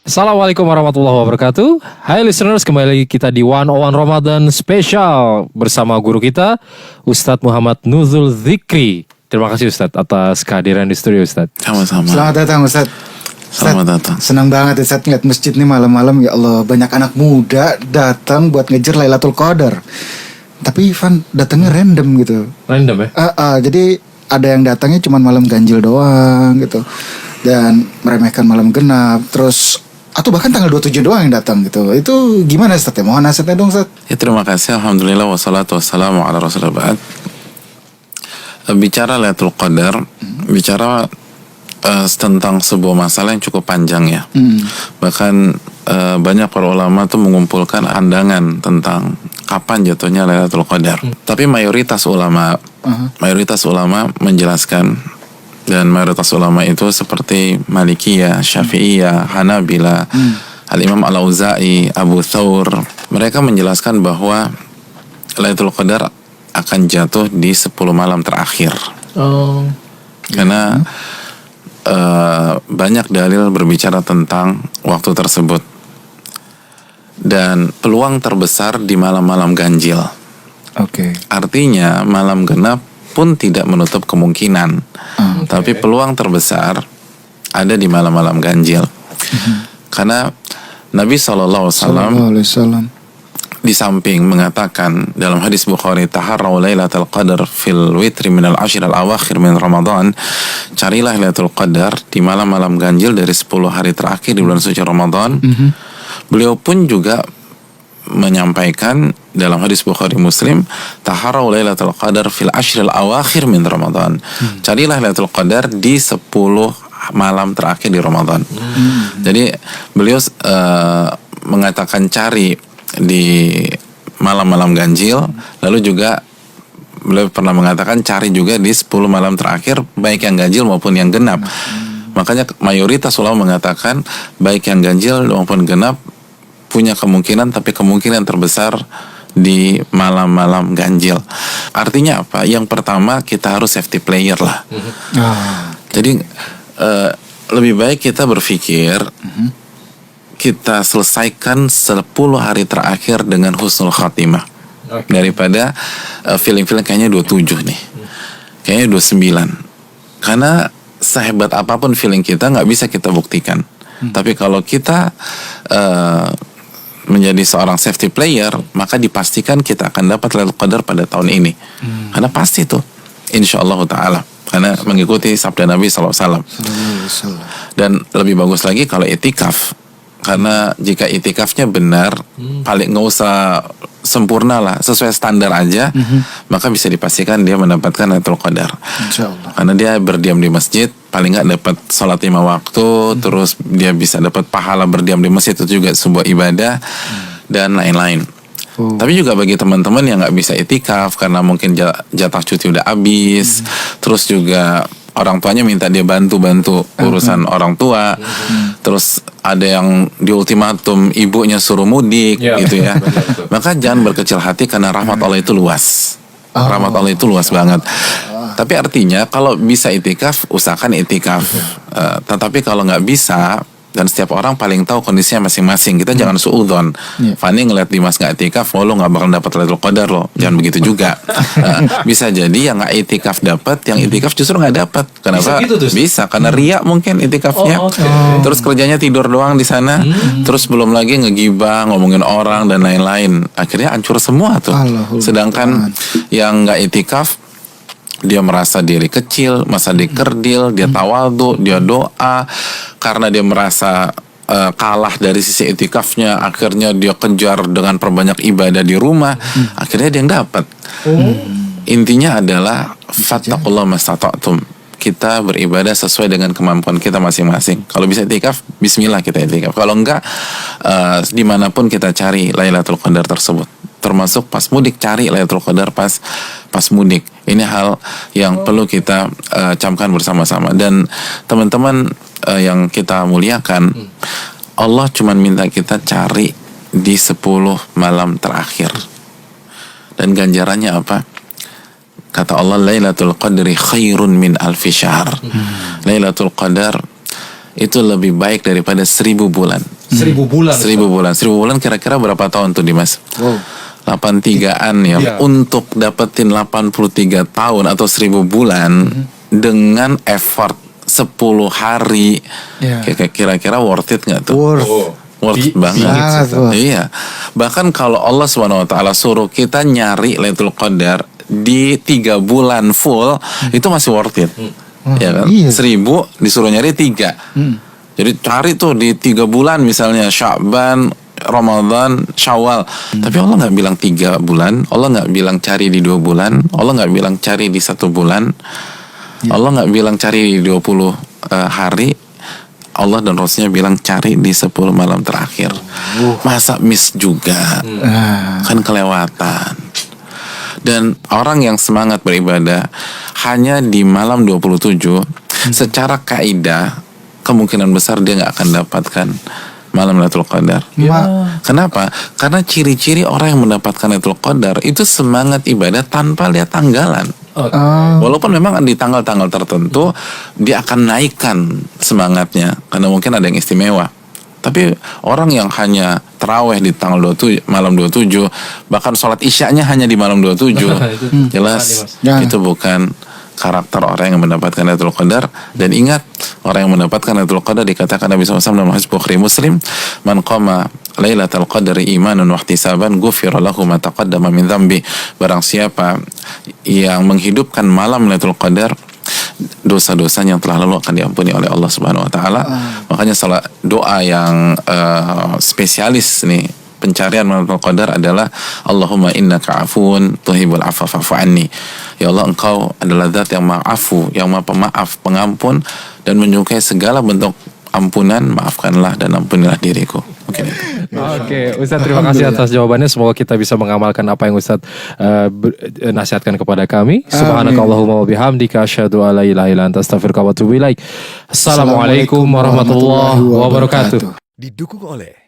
Assalamualaikum warahmatullahi wabarakatuh. Hai listeners, kembali lagi kita di 101 Ramadan Special bersama guru kita Ustadz Muhammad Nuzul Dzikri. Terima kasih Ustadz atas kehadiran di studio Ustadz. Sama-sama. Selamat datang Ustadz. Selamat datang. Senang banget Ustadz ngeliat masjid nih malam-malam. Ya Allah, banyak anak muda datang buat ngejar Lailatul Qadar. Tapi Ivan datangnya random gitu. Random ya? Jadi ada yang datangnya cuma malam ganjil doang gitu. Dan meremehkan malam genap. Terus atau bahkan tanggal 27 doang yang datang gitu. Itu gimana Ustadz ya? Mohon nasihatnya dong Ustadz. Ya, terima kasih. Alhamdulillah wassalatu wassalamu ala rasulillah ba'd. Bicara Lailatul Qadar, bicara tentang sebuah masalah yang cukup panjang ya. Bahkan banyak para ulama tuh mengumpulkan pandangan tentang kapan jatuhnya Lailatul Qadar. Tapi mayoritas ulama menjelaskan, dan mayoritas ulama itu seperti Malikiyah, Syafi'iyah, Hanabila, Al-Imam Al-Auza'i, Abu Thawr, mereka menjelaskan bahwa Lailatul Qadar akan jatuh di 10 malam terakhir. Karena banyak dalil berbicara tentang waktu tersebut. Dan peluang terbesar di malam-malam ganjil. Artinya malam genap pun tidak menutup kemungkinan. Tapi peluang terbesar ada di malam-malam ganjil. Karena Nabi SAW di samping mengatakan dalam hadis Bukhari, taharraw lailatul qadar fil witri minal ashir al-awakhir min Ramadan, carilah Lailatul Qadar di malam-malam ganjil dari 10 hari terakhir di bulan suci Ramadan. Beliau pun juga menyampaikan dalam hadis Bukhari Muslim, taharraw lailatul qadar fil ashril awakhir min Ramadan. Carilah Lailatul Qadar di 10 malam terakhir di Ramadan. Jadi beliau mengatakan cari di malam-malam ganjil, lalu juga beliau pernah mengatakan cari juga di 10 malam terakhir, baik yang ganjil maupun yang genap. Makanya mayoritas ulama mengatakan baik yang ganjil maupun genap punya kemungkinan, tapi kemungkinan terbesar di malam-malam ganjil. Artinya apa? Yang pertama, kita harus safety player lah. Jadi lebih baik kita berpikir kita selesaikan 10 hari terakhir dengan husnul khatimah, daripada feeling-feeling kayaknya 27 nih, kayaknya 29. Karena sehebat apapun feeling kita nggak bisa kita buktikan. Tapi kalau kita menjadi seorang safety player, maka dipastikan kita akan dapat Lailatul Qadar pada tahun ini. Karena pasti tuh, insyaallah ta'ala. Karena mengikuti sabda Nabi SAW. Dan lebih bagus lagi kalau itikaf. Karena jika itikafnya benar, paling nggak usah sempurna lah, sesuai standar aja, maka bisa dipastikan dia mendapatkan Lailatul Qadar. Karena dia berdiam di masjid, paling nggak dapat sholat 5 waktu, terus dia bisa dapat pahala berdiam di masjid, itu juga sebuah ibadah, dan lain-lain. Tapi juga bagi teman-teman yang nggak bisa itikaf karena mungkin jatah cuti udah habis, terus juga orang tuanya minta dia bantu urusan orang tua, terus ada yang di ultimatum ibunya suruh mudik, gitu ya. Maka jangan berkecil hati karena rahmat Allah itu luas. Rahmat Allah itu luas banget. Tapi artinya kalau bisa itikaf, usahakan itikaf. Tetapi kalau nggak bisa, dan setiap orang paling tahu kondisinya masing-masing, kita jangan suudzon. Fani ngeliat Dimas nggak itikaf, lo nggak bakal dapat Lailatul Qadar lo. Jangan begitu juga. Bisa jadi yang nggak itikaf dapat, yang itikaf justru nggak dapat. Kenapa? Bisa karena riya mungkin itikafnya. Terus kerjanya tidur doang di sana. Terus belum lagi ngegibah, ngomongin orang dan lain-lain. Akhirnya hancur semua tuh. Sedangkan yang nggak itikaf, dia merasa diri kecil, masa dikerdil, dia tawadhu, dia doa, karena dia merasa kalah dari sisi itikafnya, akhirnya dia kejar dengan perbanyak ibadah di rumah, akhirnya dia yang dapat. Intinya adalah fattaqullaha mastata'tum. Kita beribadah sesuai dengan kemampuan kita masing-masing. Kalau bisa itikaf, bismillah kita itikaf. Kalau enggak, dimanapun kita cari Lailatul Qadar tersebut. Termasuk pas mudik, cari Lailatul Qadar pas mudik. Ini hal yang perlu kita camkan bersama-sama. Dan teman-teman yang kita muliakan, Allah cuma minta kita cari di 10 malam terakhir. Dan ganjarannya apa? Kata Allah, Lailatul Qadri khairun min alfi syahr. Lailatul Qadar itu lebih baik daripada 1000 bulan. 1000 bulan. 1000 bulan. 1000 bulan kira-kira berapa tahun tuh Dimas? Wow. 83-an ya. Iya. Untuk dapetin 83 tahun atau 1000 bulan dengan effort 10 hari, Iya. kira-kira worth it nggak tuh? Worth banget. Sangat, wah. Iya. Bahkan kalau Allah Subhanahu wa taala suruh kita nyari Lailatul Qadar di 3 bulan full, itu masih worth it. Ya kan? Iya. 1000 disuruh nyari 3. Jadi cari tuh di 3 bulan misalnya Sya'ban, Ramadan, Syawal. Tapi Allah nggak bilang 3 bulan, Allah nggak bilang cari di 2 bulan, Allah nggak bilang cari di 1 bulan, Allah nggak bilang cari di 20 hari. Allah dan Rasulnya bilang cari di 10 malam terakhir. Masa miss juga? Kan kelewatan. Dan orang yang semangat beribadah hanya di malam 27, secara kaidah kemungkinan besar dia nggak akan dapatkan malam Lailatul Qadar. Kenapa? Karena ciri-ciri orang yang mendapatkan Lailatul Qadar itu semangat ibadah tanpa lihat tanggalan. Walaupun memang di tanggal-tanggal tertentu dia akan naikkan semangatnya karena mungkin ada yang istimewa. Tapi orang yang hanya taraweh di tanggal 27, malam 27, bahkan sholat isyanya hanya di malam 27, jelas itu bukan karakter orang yang mendapatkan Lailatul Qadar. Dan ingat, orang yang mendapatkan Lailatul Qadar dikatakan Nabi SAW dalam hadis Bukhari Muslim, man qama Lailatul Qadri imanan wa ihtisaban ghufira lahu ma taqaddama min dzambi. Barang siapa yang menghidupkan malam Lailatul Qadar, dosa-dosanya yang telah lalu akan diampuni oleh Allah Subhanahu wa taala. Makanya salah doa yang spesialis nih pencarian Lailatul Qadar adalah Allahumma innaka afuun tuhibbul afwa fa'fu anni. Ya Allah, engkau adalah zat yang maha afu, yang maha pemaaf, pengampun, dan menyukai segala bentuk ampunan, maafkanlah dan ampunilah diriku. Mungkin itu. Oke, Ustadz, terima kasih atas jawabannya. Semoga kita bisa mengamalkan apa yang Ustadz nasihatkan kepada kami. Subhanakallahumma wa bihamdika asyhadu an la ilaha illa anta astaghfiruka wa atubu ilaik. Assalamualaikum warahmatullahi wabarakatuh. Didukung oleh